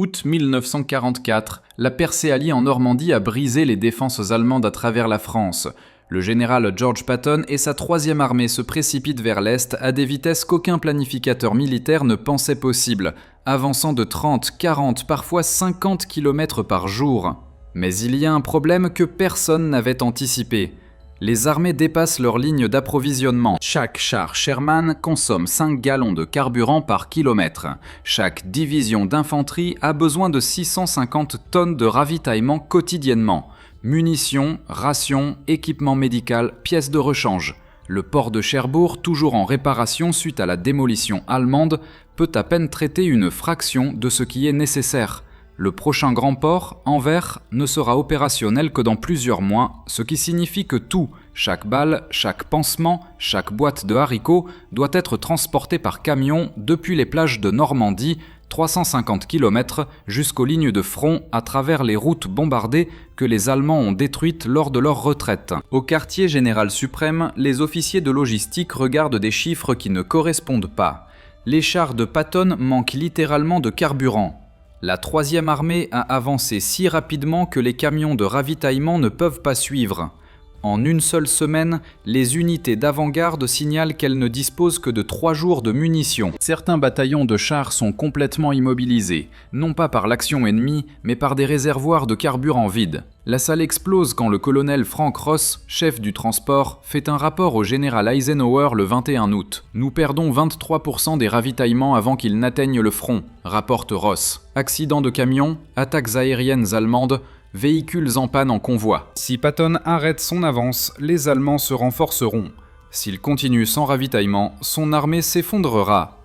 Août 1944, la percée alliée en Normandie a brisé les défenses allemandes à travers la France. Le général George Patton et sa 3e armée se précipitent vers l'Est à des vitesses qu'aucun planificateur militaire ne pensait possibles, avançant de 30, 40, parfois 50 km par jour. Mais il y a un problème que personne n'avait anticipé. Les armées dépassent leur ligne d'approvisionnement. Chaque char Sherman consomme 5 gallons de carburant par kilomètre. Chaque division d'infanterie a besoin de 650 tonnes de ravitaillement quotidiennement. Munitions, rations, équipement médical, pièces de rechange. Le port de Cherbourg, toujours en réparation suite à la démolition allemande, peut à peine traiter une fraction de ce qui est nécessaire. Le prochain grand port, Anvers, ne sera opérationnel que dans plusieurs mois, ce qui signifie que tout, chaque balle, chaque pansement, chaque boîte de haricots, doit être transporté par camion depuis les plages de Normandie, 350 km, jusqu'aux lignes de front à travers les routes bombardées que les Allemands ont détruites lors de leur retraite. Au quartier général suprême, les officiers de logistique regardent des chiffres qui ne correspondent pas. Les chars de Patton manquent littéralement de carburant. La 3e armée a avancé si rapidement que les camions de ravitaillement ne peuvent pas suivre. En une seule semaine, les unités d'avant-garde signalent qu'elles ne disposent que de 3 jours de munitions. Certains bataillons de chars sont complètement immobilisés, non pas par l'action ennemie, mais par des réservoirs de carburant vides. La salle explose quand le colonel Frank Ross, chef du transport, fait un rapport au général Eisenhower le 21 août. « Nous perdons 23% des ravitaillements avant qu'ils n'atteignent le front », rapporte Ross. Accidents de camions, attaques aériennes allemandes, véhicules en panne en convoi. Si Patton arrête son avance, les Allemands se renforceront. S'il continue sans ravitaillement, son armée s'effondrera.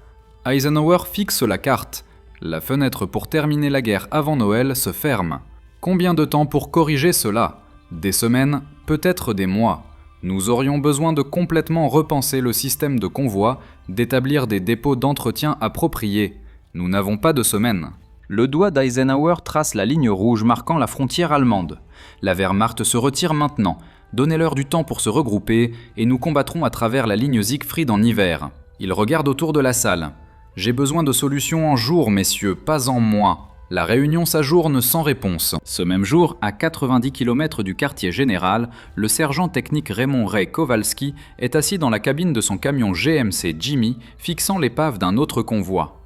Eisenhower fixe la carte. La fenêtre pour terminer la guerre avant Noël se ferme. Combien de temps pour corriger cela? Des semaines, peut-être des mois. Nous aurions besoin de complètement repenser le système de convoi, d'établir des dépôts d'entretien appropriés. Nous n'avons pas de semaines. Le doigt d'Eisenhower trace la ligne rouge marquant la frontière allemande. La Wehrmacht se retire maintenant. Donnez-leur du temps pour se regrouper et nous combattrons à travers la ligne Siegfried en hiver. Il regarde autour de la salle. J'ai besoin de solutions en jours, messieurs, pas en mois. La réunion s'ajourne sans réponse. Ce même jour, à 90 km du quartier général, le sergent technique Raymond Ray Kowalski est assis dans la cabine de son camion GMC Jimmy, fixant l'épave d'un autre convoi.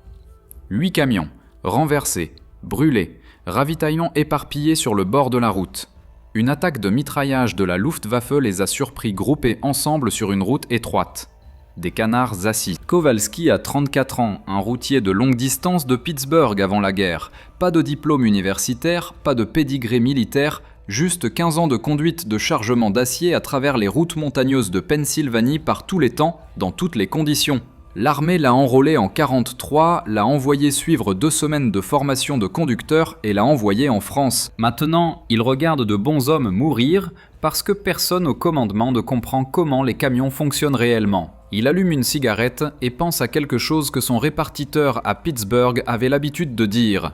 8 camions, renversés, brûlés, ravitaillement éparpillé sur le bord de la route. Une attaque de mitraillage de la Luftwaffe les a surpris groupés ensemble sur une route étroite. Des canards assis. Kowalski a 34 ans, un routier de longue distance de Pittsburgh avant la guerre. Pas de diplôme universitaire, pas de pédigré militaire, juste 15 ans de conduite de chargement d'acier à travers les routes montagneuses de Pennsylvanie par tous les temps, dans toutes les conditions. L'armée l'a enrôlé en 43, l'a envoyé suivre 2 semaines de formation de conducteur et l'a envoyé en France. Maintenant, il regarde de bons hommes mourir parce que personne au commandement ne comprend comment les camions fonctionnent réellement. Il allume une cigarette et pense à quelque chose que son répartiteur à Pittsburgh avait l'habitude de dire.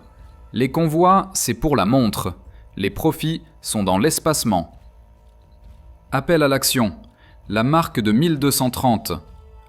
Les convois, c'est pour la montre. Les profits sont dans l'espacement. Appel à l'action. La marque de 1230.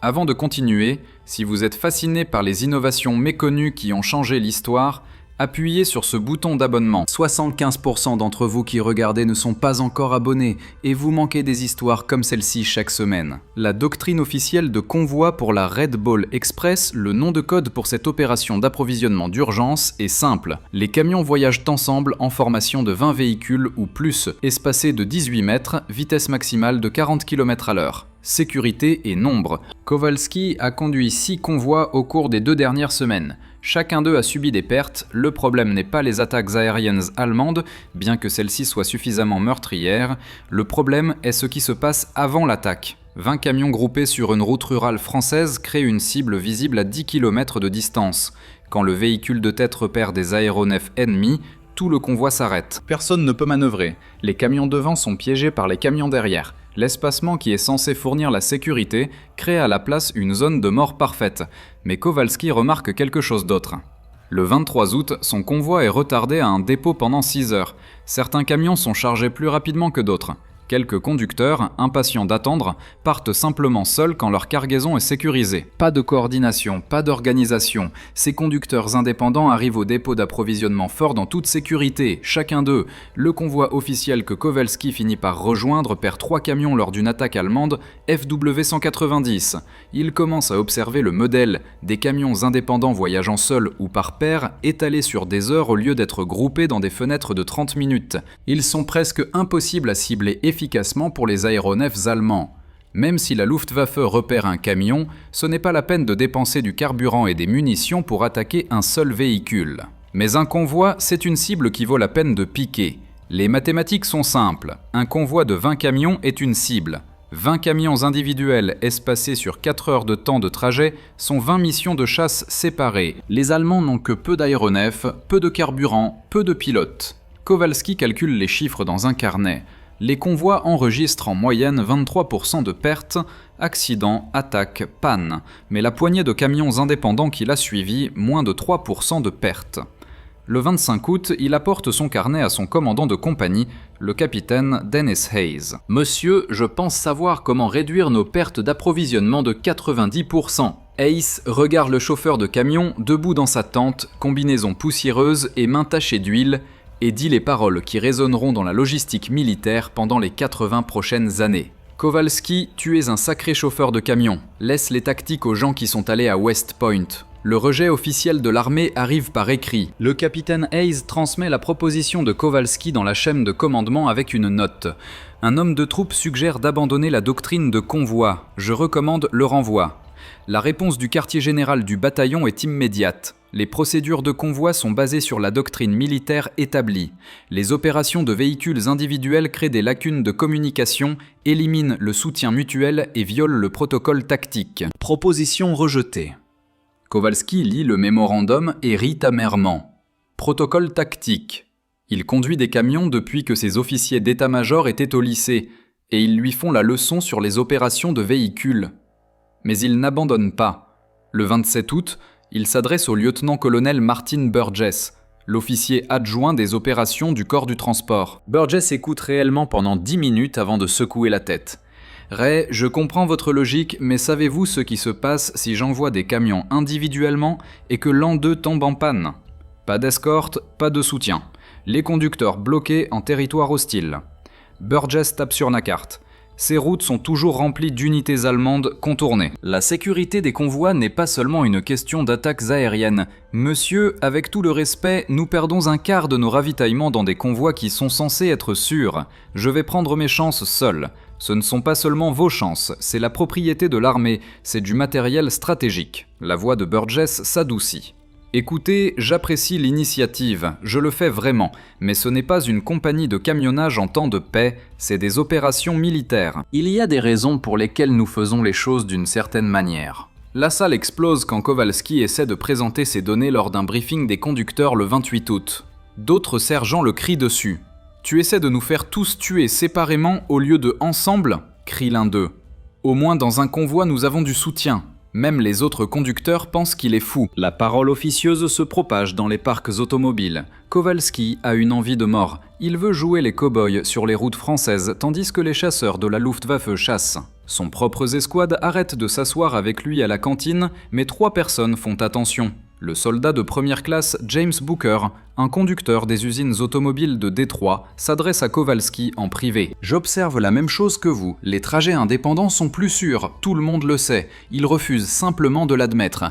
Avant de continuer, si vous êtes fasciné par les innovations méconnues qui ont changé l'histoire, appuyez sur ce bouton d'abonnement. 75% d'entre vous qui regardez ne sont pas encore abonnés et vous manquez des histoires comme celle-ci chaque semaine. La doctrine officielle de convoi pour la Red Ball Express, le nom de code pour cette opération d'approvisionnement d'urgence, est simple. Les camions voyagent ensemble en formation de 20 véhicules ou plus, espacés de 18 mètres, vitesse maximale de 40 km/h. Sécurité et nombre. Kowalski a conduit 6 convois au cours des 2 dernières semaines. Chacun d'eux a subi des pertes, le problème n'est pas les attaques aériennes allemandes, bien que celles-ci soient suffisamment meurtrières, le problème est ce qui se passe avant l'attaque. 20 camions groupés sur une route rurale française créent une cible visible à 10 km de distance. Quand le véhicule de tête repère des aéronefs ennemis, tout le convoi s'arrête. Personne ne peut manœuvrer. Les camions devant sont piégés par les camions derrière. L'espacement qui est censé fournir la sécurité crée à la place une zone de mort parfaite. Mais Kowalski remarque quelque chose d'autre. Le 23 août, son convoi est retardé à un dépôt pendant 6 heures. Certains camions sont chargés plus rapidement que d'autres. Quelques conducteurs, impatients d'attendre, partent simplement seuls quand leur cargaison est sécurisée. Pas de coordination, pas d'organisation. Ces conducteurs indépendants arrivent au dépôt d'approvisionnement fort dans toute sécurité, chacun d'eux. Le convoi officiel que Kowalski finit par rejoindre perd 3 camions lors d'une attaque allemande FW-190. Il commence à observer le modèle, des camions indépendants voyageant seuls ou par paire, étalés sur des heures au lieu d'être groupés dans des fenêtres de 30 minutes. Ils sont presque impossibles à cibler efficacement pour les aéronefs allemands. Même si la Luftwaffe repère un camion, ce n'est pas la peine de dépenser du carburant et des munitions pour attaquer un seul véhicule. Mais un convoi, c'est une cible qui vaut la peine de piquer. Les mathématiques sont simples. Un convoi de 20 camions est une cible. 20 camions individuels espacés sur 4 heures de temps de trajet sont 20 missions de chasse séparées. Les Allemands n'ont que peu d'aéronefs, peu de carburant, peu de pilotes. Kowalski calcule les chiffres dans un carnet. Les convois enregistrent en moyenne 23% de pertes, accidents, attaques, pannes, mais la poignée de camions indépendants qui l'a suivi, moins de 3% de pertes. Le 25 août, il apporte son carnet à son commandant de compagnie, le capitaine Dennis Hayes. « Monsieur, je pense savoir comment réduire nos pertes d'approvisionnement de 90%. » Hayes regarde le chauffeur de camion, debout dans sa tente, combinaison poussiéreuse et main tachée d'huile, et dit les paroles qui résonneront dans la logistique militaire pendant les 80 prochaines années. « Kowalski, tu es un sacré chauffeur de camion. Laisse les tactiques aux gens qui sont allés à West Point. » Le rejet officiel de l'armée arrive par écrit. Le capitaine Hayes transmet la proposition de Kowalski dans la chaîne de commandement avec une note. Un homme de troupe suggère d'abandonner la doctrine de convoi. Je recommande le renvoi. La réponse du quartier général du bataillon est immédiate. Les procédures de convoi sont basées sur la doctrine militaire établie. Les opérations de véhicules individuels créent des lacunes de communication, éliminent le soutien mutuel et violent le protocole tactique. Proposition rejetée. Kowalski lit le mémorandum et rit amèrement. Protocole tactique. Il conduit des camions depuis que ses officiers d'état-major étaient au lycée, et ils lui font la leçon sur les opérations de véhicules. Mais il n'abandonne pas. Le 27 août, il s'adresse au lieutenant-colonel Martin Burgess, l'officier adjoint des opérations du corps du transport. Burgess écoute réellement pendant 10 minutes avant de secouer la tête. « Ray, je comprends votre logique, mais savez-vous ce qui se passe si j'envoie des camions individuellement et que l'un d'eux tombe en panne ? Pas d'escorte, pas de soutien. Les conducteurs bloqués en territoire hostile. » Burgess tape sur la carte. Ces routes sont toujours remplies d'unités allemandes contournées. La sécurité des convois n'est pas seulement une question d'attaques aériennes. Monsieur, avec tout le respect, nous perdons un quart de nos ravitaillements dans des convois qui sont censés être sûrs. Je vais prendre mes chances seul. Ce ne sont pas seulement vos chances, c'est la propriété de l'armée, c'est du matériel stratégique. La voix de Burgess s'adoucit. Écoutez, j'apprécie l'initiative, je le fais vraiment, mais ce n'est pas une compagnie de camionnage en temps de paix, c'est des opérations militaires. Il y a des raisons pour lesquelles nous faisons les choses d'une certaine manière. La salle explose quand Kowalski essaie de présenter ses données lors d'un briefing des conducteurs le 28 août. D'autres sergents le crient dessus. « Tu essaies de nous faire tous tuer séparément au lieu de ensemble ?» crie l'un d'eux. « Au moins dans un convoi nous avons du soutien. » Même les autres conducteurs pensent qu'il est fou. La parole officieuse se propage dans les parcs automobiles. Kowalski a une envie de mort. Il veut jouer les cow-boys sur les routes françaises tandis que les chasseurs de la Luftwaffe chassent. Son propre escouade arrête de s'asseoir avec lui à la cantine, mais 3 personnes font attention. Le soldat de première classe James Booker, un conducteur des usines automobiles de Détroit, s'adresse à Kowalski en privé. « J'observe la même chose que vous. Les trajets indépendants sont plus sûrs, tout le monde le sait. Il refuse simplement de l'admettre. »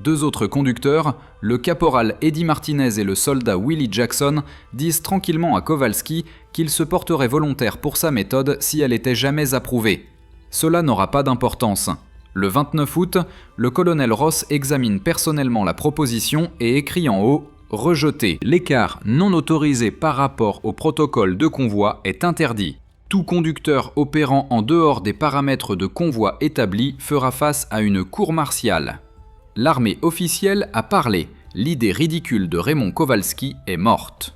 2 autres conducteurs, le caporal Eddie Martinez et le soldat Willie Jackson, disent tranquillement à Kowalski qu'il se porterait volontaire pour sa méthode si elle était jamais approuvée. Cela n'aura pas d'importance. Le 29 août, le colonel Ross examine personnellement la proposition et écrit en haut « Rejeté. L'écart non autorisé par rapport au protocole de convoi est interdit. Tout conducteur opérant en dehors des paramètres de convoi établis fera face à une cour martiale. » L'armée officielle a parlé. L'idée ridicule de Raymond Kowalski est morte.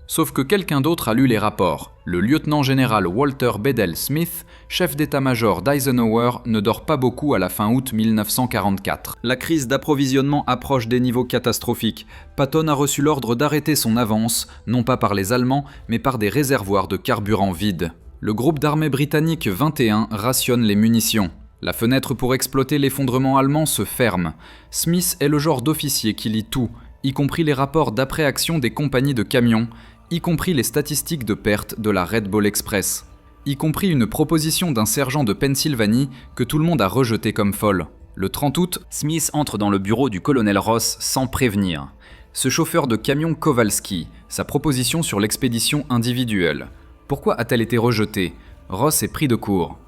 Sauf que quelqu'un d'autre a lu les rapports. Le lieutenant-général Walter Bedell Smith, chef d'état-major d'Eisenhower, ne dort pas beaucoup à la fin août 1944. La crise d'approvisionnement approche des niveaux catastrophiques. Patton a reçu l'ordre d'arrêter son avance, non pas par les Allemands, mais par des réservoirs de carburant vides. Le groupe d'armée britannique 21 rationne les munitions. La fenêtre pour exploiter l'effondrement allemand se ferme. Smith est le genre d'officier qui lit tout, y compris les rapports d'après-action des compagnies de camions, y compris les statistiques de perte de la Red Bull Express, y compris une proposition d'un sergent de Pennsylvanie que tout le monde a rejetée comme folle. Le 30 août, Smith entre dans le bureau du colonel Ross sans prévenir. Ce chauffeur de camion Kowalski, sa proposition sur l'expédition individuelle. Pourquoi a-t-elle été rejetée? Ross est pris de court.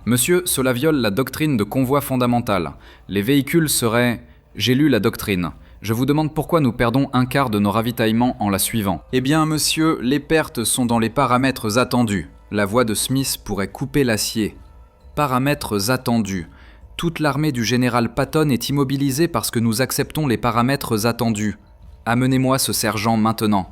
Monsieur, cela viole la doctrine de convoi fondamentale. Les véhicules seraient... J'ai lu la doctrine. Je vous demande pourquoi nous perdons un quart de nos ravitaillements en la suivant. Eh bien, monsieur, les pertes sont dans les paramètres attendus. La voix de Smith pourrait couper l'acier. Paramètres attendus. Toute l'armée du général Patton est immobilisée parce que nous acceptons les paramètres attendus. Amenez-moi ce sergent maintenant.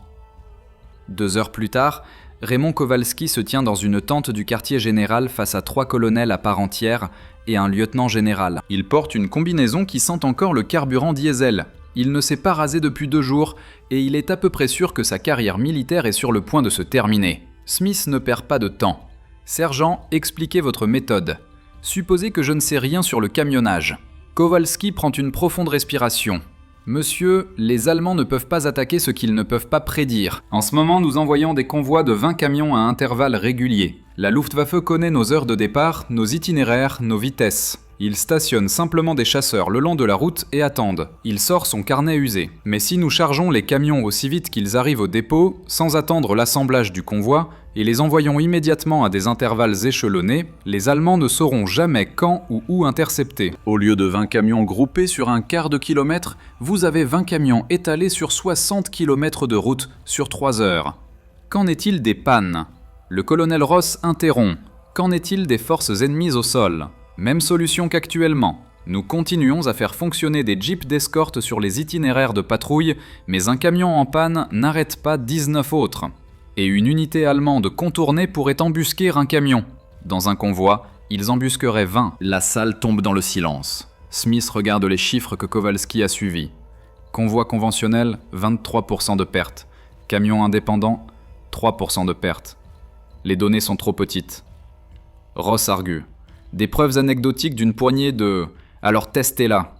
2 heures plus tard, Raymond Kowalski se tient dans une tente du quartier général face à 3 colonels à part entière et un lieutenant général. Il porte une combinaison qui sent encore le carburant diesel. Il ne s'est pas rasé depuis 2 jours et il est à peu près sûr que sa carrière militaire est sur le point de se terminer. Smith ne perd pas de temps. Sergent, expliquez votre méthode. Supposez que je ne sais rien sur le camionnage. Kowalski prend une profonde respiration. Monsieur, les Allemands ne peuvent pas attaquer ce qu'ils ne peuvent pas prédire. En ce moment, nous envoyons des convois de 20 camions à intervalles réguliers. La Luftwaffe connaît nos heures de départ, nos itinéraires, nos vitesses. Il stationne simplement des chasseurs le long de la route et attendent. Il sort son carnet usé. Mais si nous chargeons les camions aussi vite qu'ils arrivent au dépôt, sans attendre l'assemblage du convoi, et les envoyons immédiatement à des intervalles échelonnés, les Allemands ne sauront jamais quand ou où intercepter. Au lieu de 20 camions groupés sur un quart de kilomètre, vous avez 20 camions étalés sur 60 km de route sur 3 heures. Qu'en est-il des pannes? Le colonel Ross interrompt. Qu'en est-il des forces ennemies au sol? Même solution qu'actuellement. Nous continuons à faire fonctionner des jeeps d'escorte sur les itinéraires de patrouille, mais un camion en panne n'arrête pas 19 autres. Et une unité allemande contournée pourrait embusquer un camion. Dans un convoi, ils embusqueraient 20. La salle tombe dans le silence. Smith regarde les chiffres que Kowalski a suivis. Convoi conventionnel, 23% de pertes. Camion indépendant, 3% de pertes. Les données sont trop petites. Ross argue. Des preuves anecdotiques d'une poignée de... Alors testez-la.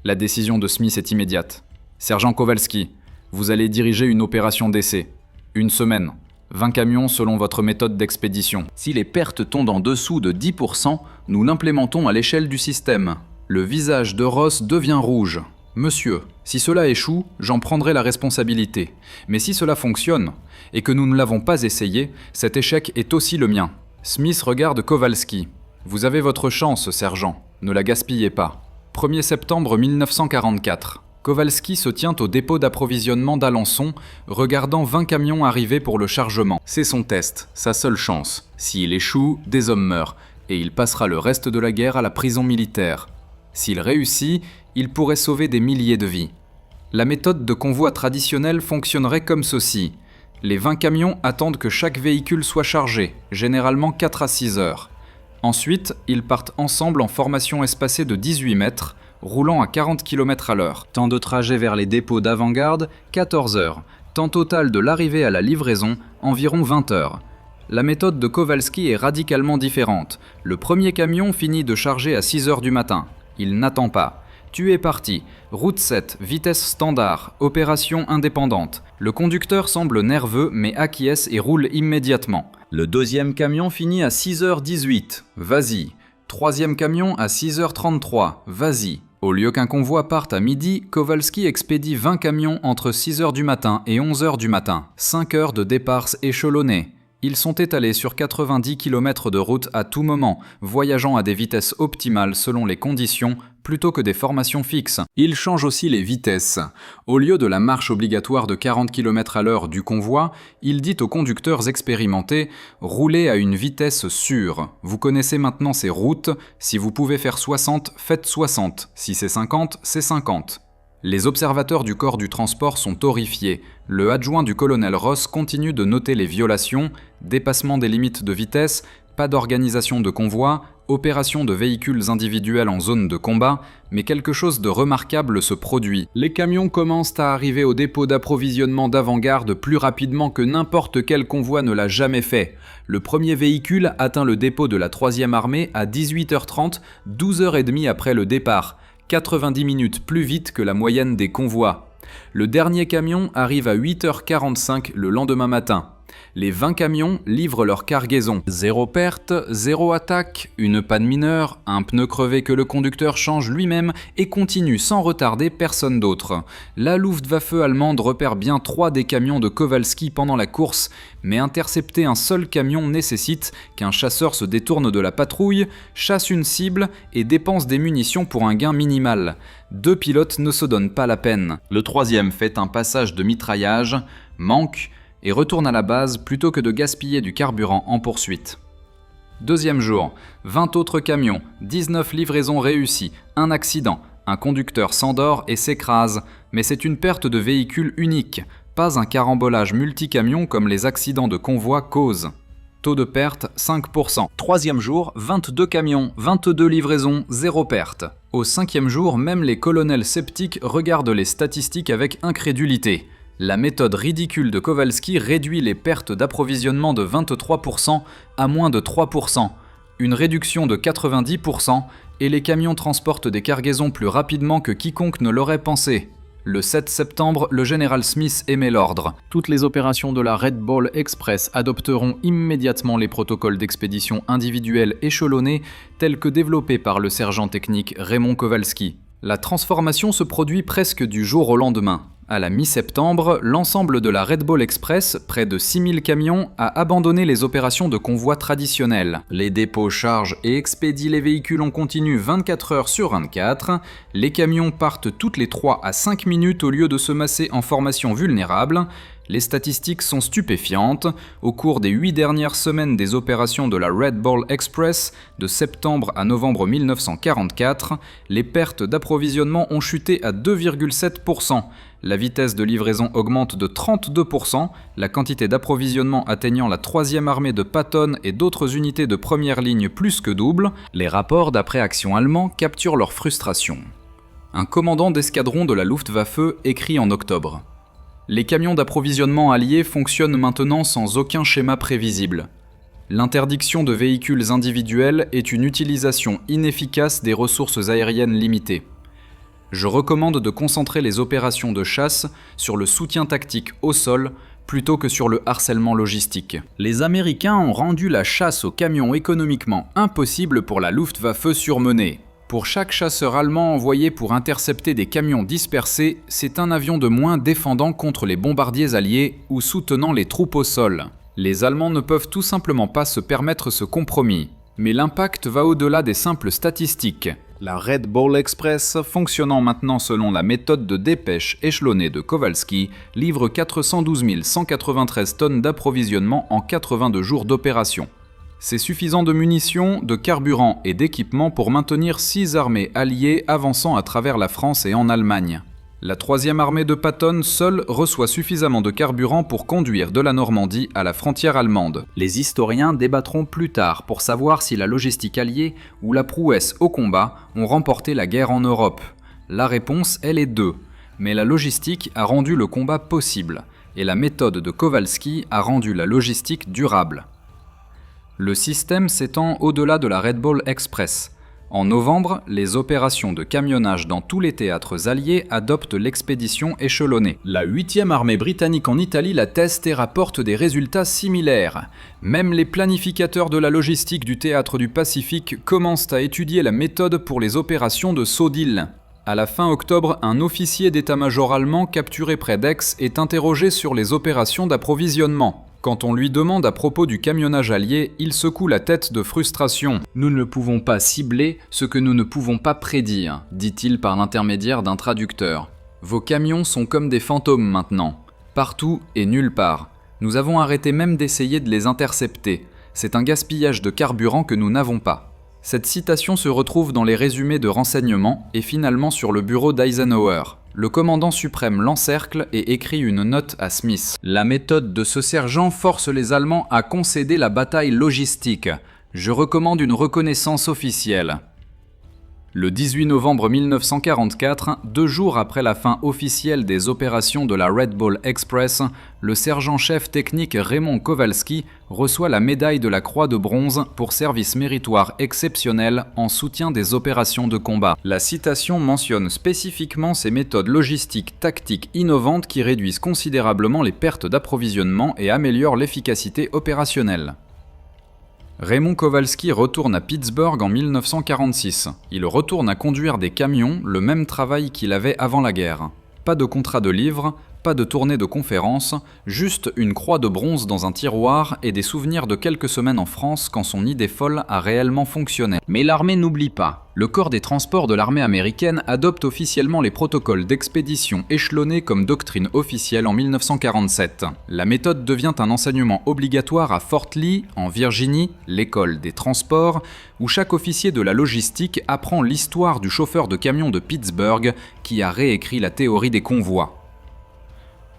La décision de Smith est immédiate. Sergent Kowalski, vous allez diriger une opération d'essai. 1 semaine. 20 camions selon votre méthode d'expédition. Si les pertes tombent en dessous de 10%, nous l'implémentons à l'échelle du système. Le visage de Ross devient rouge. Monsieur, si cela échoue, j'en prendrai la responsabilité. Mais si cela fonctionne, et que nous ne l'avons pas essayé, cet échec est aussi le mien. Smith regarde Kowalski. Vous avez votre chance, sergent. Ne la gaspillez pas. 1er septembre 1944. Kowalski se tient au dépôt d'approvisionnement d'Alençon, regardant 20 camions arriver pour le chargement. C'est son test, sa seule chance. S'il échoue, des hommes meurent, et il passera le reste de la guerre à la prison militaire. S'il réussit, il pourrait sauver des milliers de vies. La méthode de convoi traditionnelle fonctionnerait comme ceci. Les 20 camions attendent que chaque véhicule soit chargé, généralement 4 à 6 heures. Ensuite, ils partent ensemble en formation espacée de 18 mètres, roulant à 40 km à l'heure. Temps de trajet vers les dépôts d'avant-garde, 14 heures. Temps total de l'arrivée à la livraison, environ 20 heures. La méthode de Kowalski est radicalement différente. Le premier camion finit de charger à 6 heures du matin. Il n'attend pas. Tu es parti. Route 7, vitesse standard, opération indépendante. Le conducteur semble nerveux mais acquiesce et roule immédiatement. Le deuxième camion finit à 6h18. Vas-y. Troisième camion à 6h33. Vas-y. Au lieu qu'un convoi parte à midi, Kowalski expédie 20 camions entre 6h du matin et 11h du matin. 5 heures de départs échelonnés. Ils sont étalés sur 90 km de route à tout moment, voyageant à des vitesses optimales selon les conditions, plutôt que des formations fixes. Ils changent aussi les vitesses. Au lieu de la marche obligatoire de 40 km à l'heure du convoi, il dit aux conducteurs expérimentés « Roulez à une vitesse sûre. Vous connaissez maintenant ces routes. Si vous pouvez faire 60, faites 60. Si c'est 50, c'est 50. » Les observateurs du corps du transport sont horrifiés. Le adjoint du colonel Ross continue de noter les violations, dépassement des limites de vitesse, pas d'organisation de convoi, Opération de véhicules individuels en zone de combat, mais quelque chose de remarquable se produit. Les camions commencent à arriver au dépôt d'approvisionnement d'avant-garde plus rapidement que n'importe quel convoi ne l'a jamais fait. Le premier véhicule atteint le dépôt de la 3e armée à 18h30, 12h30 après le départ, 90 minutes plus vite que la moyenne des convois. Le dernier camion arrive à 8h45 le lendemain matin. Les 20 camions livrent leur cargaison. 0 perte, 0 attaque, une panne mineure, un pneu crevé que le conducteur change lui-même et continue sans retarder personne d'autre. La Luftwaffe allemande repère bien 3 des camions de Kowalski pendant la course, mais intercepter un seul camion nécessite qu'un chasseur se détourne de la patrouille, chasse une cible et dépense des munitions pour un gain minimal. 2 pilotes ne se donnent pas la peine. Le 3e fait un passage de mitraillage, manque et retourne à la base plutôt que de gaspiller du carburant en poursuite. Deuxième jour, 20 autres camions, 19 livraisons réussies, un accident, un conducteur s'endort et s'écrase, mais c'est une perte de véhicule unique, pas un carambolage multicamion comme les accidents de convoi causent. Taux de perte 5%. Troisième jour, 22 camions, 22 livraisons, 0 perte. Au 5e jour, même les colonels sceptiques regardent les statistiques avec incrédulité. La méthode ridicule de Kowalski réduit les pertes d'approvisionnement de 23% à moins de 3%, une réduction de 90%, et les camions transportent des cargaisons plus rapidement que quiconque ne l'aurait pensé. Le 7 septembre, le général Smith émet l'ordre. Toutes les opérations de la Red Ball Express adopteront immédiatement les protocoles d'expédition individuels échelonnés tels que développés par le sergent technique Raymond Kowalski. La transformation se produit presque du jour au lendemain. À la mi-septembre, l'ensemble de la Red Ball Express, près de 6000 camions, a abandonné les opérations de convoi traditionnelles. Les dépôts chargent et expédient les véhicules en continu 24 heures sur 24. Les camions partent toutes les 3 à 5 minutes au lieu de se masser en formation vulnérable. Les statistiques sont stupéfiantes. Au cours des 8 dernières semaines des opérations de la Red Ball Express, de septembre à novembre 1944, les pertes d'approvisionnement ont chuté à 2,7%. La vitesse de livraison augmente de 32%, la quantité d'approvisionnement atteignant la 3e armée de Patton et d'autres unités de première ligne plus que double. Les rapports d'après-action allemands capturent leur frustration. Un commandant d'escadron de la Luftwaffe écrit en octobre: les camions d'approvisionnement alliés fonctionnent maintenant sans aucun schéma prévisible. L'interdiction de véhicules individuels est une utilisation inefficace des ressources aériennes limitées. Je recommande de concentrer les opérations de chasse sur le soutien tactique au sol plutôt que sur le harcèlement logistique. Les Américains ont rendu la chasse aux camions économiquement impossible pour la Luftwaffe surmenée. Pour chaque chasseur allemand envoyé pour intercepter des camions dispersés, c'est un avion de moins défendant contre les bombardiers alliés ou soutenant les troupes au sol. Les Allemands ne peuvent tout simplement pas se permettre ce compromis. Mais l'impact va au-delà des simples statistiques. La Red Ball Express, fonctionnant maintenant selon la méthode de dépêche échelonnée de Kowalski, livre 412 193 tonnes d'approvisionnement en 82 jours d'opération. C'est suffisant de munitions, de carburant et d'équipement pour maintenir 6 armées alliées avançant à travers la France et en Allemagne. La 3e armée de Patton seule reçoit suffisamment de carburant pour conduire de la Normandie à la frontière allemande. Les historiens débattront plus tard pour savoir si la logistique alliée ou la prouesse au combat ont remporté la guerre en Europe. La réponse est les deux, mais la logistique a rendu le combat possible, et la méthode de Kowalski a rendu la logistique durable. Le système s'étend au-delà de la Red Ball Express. En novembre, les opérations de camionnage dans tous les théâtres alliés adoptent l'expédition échelonnée. La 8e armée britannique en Italie la teste et rapporte des résultats similaires. Même les planificateurs de la logistique du théâtre du Pacifique commencent à étudier la méthode pour les opérations de saut d'île. À la fin octobre, un officier d'état-major allemand capturé près d'Aix est interrogé sur les opérations d'approvisionnement. Quand on lui demande à propos du camionnage allié, il secoue la tête de frustration. « Nous ne pouvons pas cibler ce que nous ne pouvons pas prédire », dit-il par l'intermédiaire d'un traducteur. « Vos camions sont comme des fantômes maintenant, partout et nulle part. Nous avons arrêté même d'essayer de les intercepter. C'est un gaspillage de carburant que nous n'avons pas. » Cette citation se retrouve dans les résumés de renseignements et finalement sur le bureau d'Eisenhower. Le commandant suprême l'encercle et écrit une note à Smith. La méthode de ce sergent force les Allemands à concéder la bataille logistique. Je recommande une reconnaissance officielle. Le 18 novembre 1944, 2 jours après la fin officielle des opérations de la Red Ball Express, le sergent-chef technique Raymond Kowalski reçoit la médaille de la Croix de bronze pour service méritoire exceptionnel en soutien des opérations de combat. La citation mentionne spécifiquement ces méthodes logistiques tactiques innovantes qui réduisent considérablement les pertes d'approvisionnement et améliorent l'efficacité opérationnelle. Raymond Kowalski retourne à Pittsburgh en 1946. Il retourne à conduire des camions, le même travail qu'il avait avant la guerre. Pas de contrat de livre, pas de tournée de conférences, juste une croix de bronze dans un tiroir et des souvenirs de quelques semaines en France quand son idée folle a réellement fonctionné. Mais l'armée n'oublie pas. Le corps des transports de l'armée américaine adopte officiellement les protocoles d'expédition échelonnés comme doctrine officielle en 1947. La méthode devient un enseignement obligatoire à Fort Lee, en Virginie, l'école des transports, où chaque officier de la logistique apprend l'histoire du chauffeur de camion de Pittsburgh qui a réécrit la théorie des convois.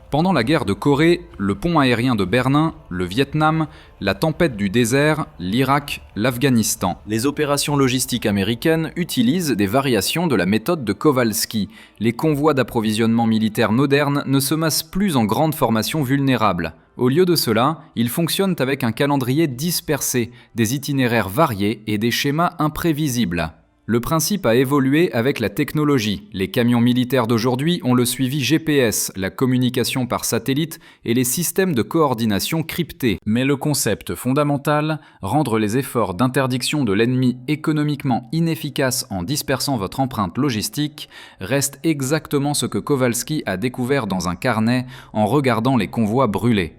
Pendant la guerre de Corée, le pont aérien de Berlin, le Vietnam, la tempête du désert, l'Irak, l'Afghanistan. Les opérations logistiques américaines utilisent des variations de la méthode de Kowalski. Les convois d'approvisionnement militaire modernes ne se massent plus en grandes formations vulnérables. Au lieu de cela, ils fonctionnent avec un calendrier dispersé, des itinéraires variés et des schémas imprévisibles. Le principe a évolué avec la technologie. Les camions militaires d'aujourd'hui ont le suivi GPS, la communication par satellite et les systèmes de coordination cryptés. Mais le concept fondamental, rendre les efforts d'interdiction de l'ennemi économiquement inefficaces en dispersant votre empreinte logistique, reste exactement ce que Kowalski a découvert dans un carnet en regardant les convois brûler.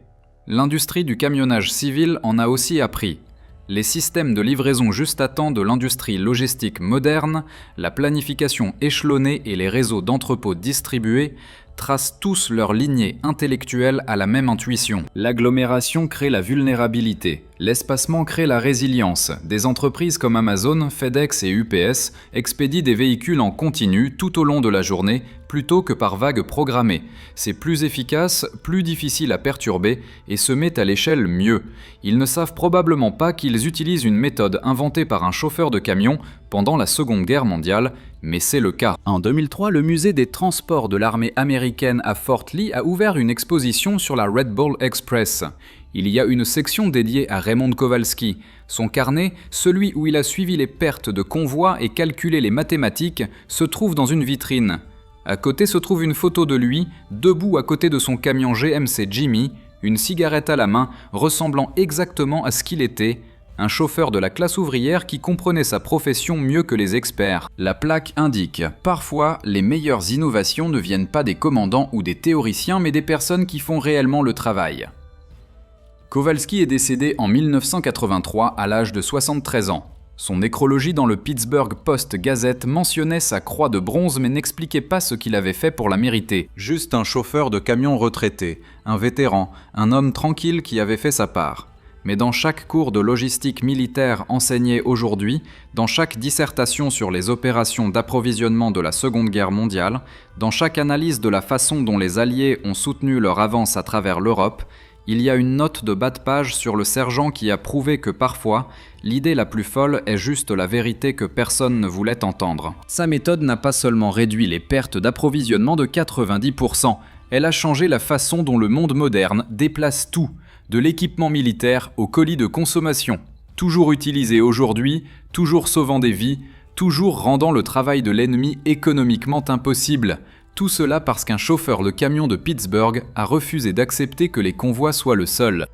L'industrie du camionnage civil en a aussi appris. Les systèmes de livraison juste à temps de l'industrie logistique moderne, la planification échelonnée et les réseaux d'entrepôts distribués tracent tous leur lignée intellectuelle à la même intuition. L'agglomération crée la vulnérabilité, l'espacement crée la résilience. Des entreprises comme Amazon, FedEx et UPS expédient des véhicules en continu tout au long de la journée plutôt que par vagues programmées. C'est plus efficace, plus difficile à perturber et se met à l'échelle mieux. Ils ne savent probablement pas qu'ils utilisent une méthode inventée par un chauffeur de camion pendant la Seconde Guerre mondiale, mais c'est le cas. En 2003, le musée des transports de l'armée américaine à Fort Lee a ouvert une exposition sur la Red Ball Express. Il y a une section dédiée à Raymond Kowalski. Son carnet, celui où il a suivi les pertes de convois et calculé les mathématiques, se trouve dans une vitrine. À côté se trouve une photo de lui, debout à côté de son camion GMC Jimmy, une cigarette à la main, ressemblant exactement à ce qu'il était, un chauffeur de la classe ouvrière qui comprenait sa profession mieux que les experts. La plaque indique « Parfois, les meilleures innovations ne viennent pas des commandants ou des théoriciens, mais des personnes qui font réellement le travail ». Kowalski est décédé en 1983 à l'âge de 73 ans. Son nécrologie dans le Pittsburgh Post-Gazette mentionnait sa croix de bronze mais n'expliquait pas ce qu'il avait fait pour la mériter. Juste un chauffeur de camion retraité, un vétéran, un homme tranquille qui avait fait sa part. Mais dans chaque cours de logistique militaire enseigné aujourd'hui, dans chaque dissertation sur les opérations d'approvisionnement de la Seconde Guerre mondiale, dans chaque analyse de la façon dont les Alliés ont soutenu leur avance à travers l'Europe, il y a une note de bas de page sur le sergent qui a prouvé que parfois, l'idée la plus folle est juste la vérité que personne ne voulait entendre. Sa méthode n'a pas seulement réduit les pertes d'approvisionnement de 90%, elle a changé la façon dont le monde moderne déplace tout, de l'équipement militaire au colis de consommation. Toujours utilisé aujourd'hui, toujours sauvant des vies, toujours rendant le travail de l'ennemi économiquement impossible. Tout cela parce qu'un chauffeur de camion de Pittsburgh a refusé d'accepter que les convois soient le seul.